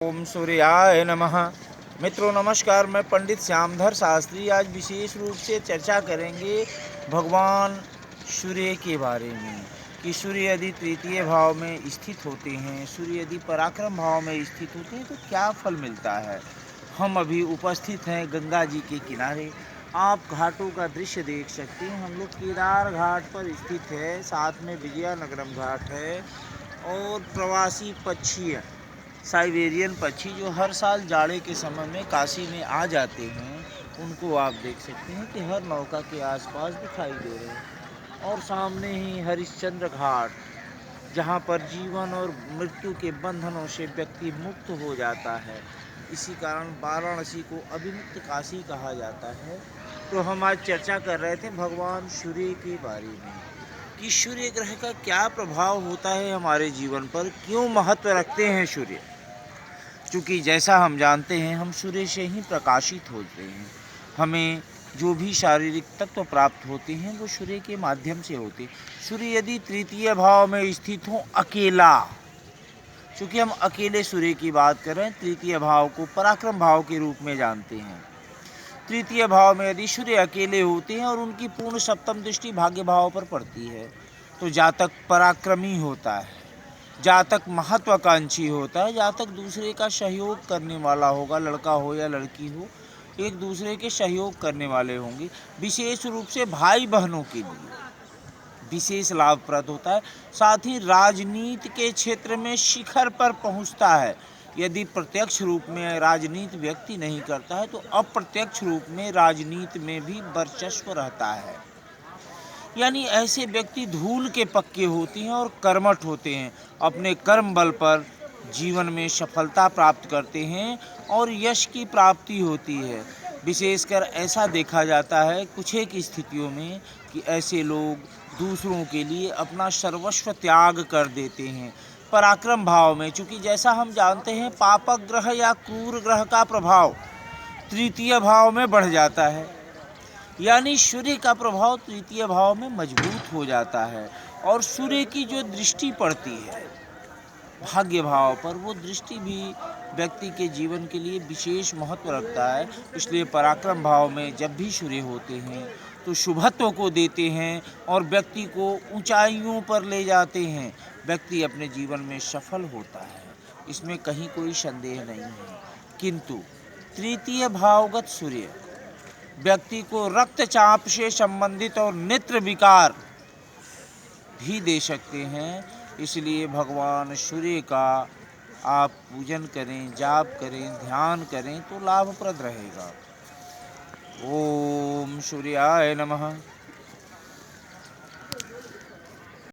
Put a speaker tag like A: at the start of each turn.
A: ओम सूर्याय नमः। मित्रों नमस्कार, मैं पंडित श्यामधर शास्त्री आज विशेष रूप से चर्चा करेंगे भगवान सूर्य के बारे में कि सूर्य यदि तृतीय भाव में स्थित होते हैं, सूर्य यदि पराक्रम भाव में स्थित होते हैं तो क्या फल मिलता है। हम अभी उपस्थित हैं गंगा जी के किनारे। आप घाटों का दृश्य देख सकते हैं। हम लोग केदार घाट पर स्थित है, साथ में विजयनगरम घाट है और प्रवासी पक्षी साइबेरियन पक्षी जो हर साल जाड़े के समय में काशी में आ जाते हैं, उनको आप देख सकते हैं कि हर नौका के आसपास दिखाई दे रहे हैं। और सामने ही हरिश्चंद्र घाट, जहाँ पर जीवन और मृत्यु के बंधनों से व्यक्ति मुक्त हो जाता है। इसी कारण वाराणसी को अभिमुक्त काशी कहा जाता है। तो हम आज चर्चा कर रहे थे भगवान सूर्य के बारे में कि सूर्य ग्रह का क्या प्रभाव होता है हमारे जीवन पर, क्यों महत्व रखते हैं सूर्य। क्योंकि जैसा हम जानते हैं, हम सूर्य से ही प्रकाशित होते हैं। हमें जो भी शारीरिक तत्व प्राप्त होते हैं वो सूर्य के माध्यम से होते हैं। सूर्य यदि तृतीय भाव में स्थित हो अकेला, क्योंकि हम अकेले सूर्य की बात कर रहे हैं, तृतीय भाव को पराक्रम भाव के रूप में जानते हैं। तृतीय भाव में यदि सूर्य अकेले होते हैं और उनकी पूर्ण सप्तम दृष्टि भाग्य भाव पर पड़ती है तो जातक पराक्रमी होता है, जातक महत्वाकांक्षी होता है, जातक दूसरे का सहयोग करने वाला होगा। लड़का हो या लड़की हो, एक दूसरे के सहयोग करने वाले होंगे। विशेष रूप से भाई बहनों के लिए विशेष लाभप्रद होता है। साथ ही राजनीति के क्षेत्र में शिखर पर पहुंचता है। यदि प्रत्यक्ष रूप में राजनीति व्यक्ति नहीं करता है तो अप्रत्यक्ष रूप में राजनीति में भी वर्चस्व रहता है। यानी ऐसे व्यक्ति धूल के पक्के होते हैं और कर्मठ होते हैं। अपने कर्म बल पर जीवन में सफलता प्राप्त करते हैं और यश की प्राप्ति होती है। विशेषकर ऐसा देखा जाता है कुछ एक स्थितियों में कि ऐसे लोग दूसरों के लिए अपना सर्वस्व त्याग कर देते हैं। पराक्रम भाव में, चूँकि जैसा हम जानते हैं पापक ग्रह या क्रूर ग्रह का प्रभाव तृतीय भाव में बढ़ जाता है, यानी सूर्य का प्रभाव तृतीय भाव में मजबूत हो जाता है। और सूर्य की जो दृष्टि पड़ती है भाग्य भाव पर, वो दृष्टि भी व्यक्ति के जीवन के लिए विशेष महत्व रखता है। इसलिए पराक्रम भाव में जब भी सूर्य होते हैं तो शुभत्व को देते हैं और व्यक्ति को ऊंचाइयों पर ले जाते हैं। व्यक्ति अपने जीवन में सफल होता है, इसमें कहीं कोई संदेह नहीं है। किंतु तृतीय भावगत सूर्य व्यक्ति को रक्तचाप से संबंधित और नेत्र विकार भी दे सकते हैं। इसलिए भगवान सूर्य का आप पूजन करें, जाप करें, ध्यान करें तो लाभप्रद रहेगा। ओम सूर्याय नमः।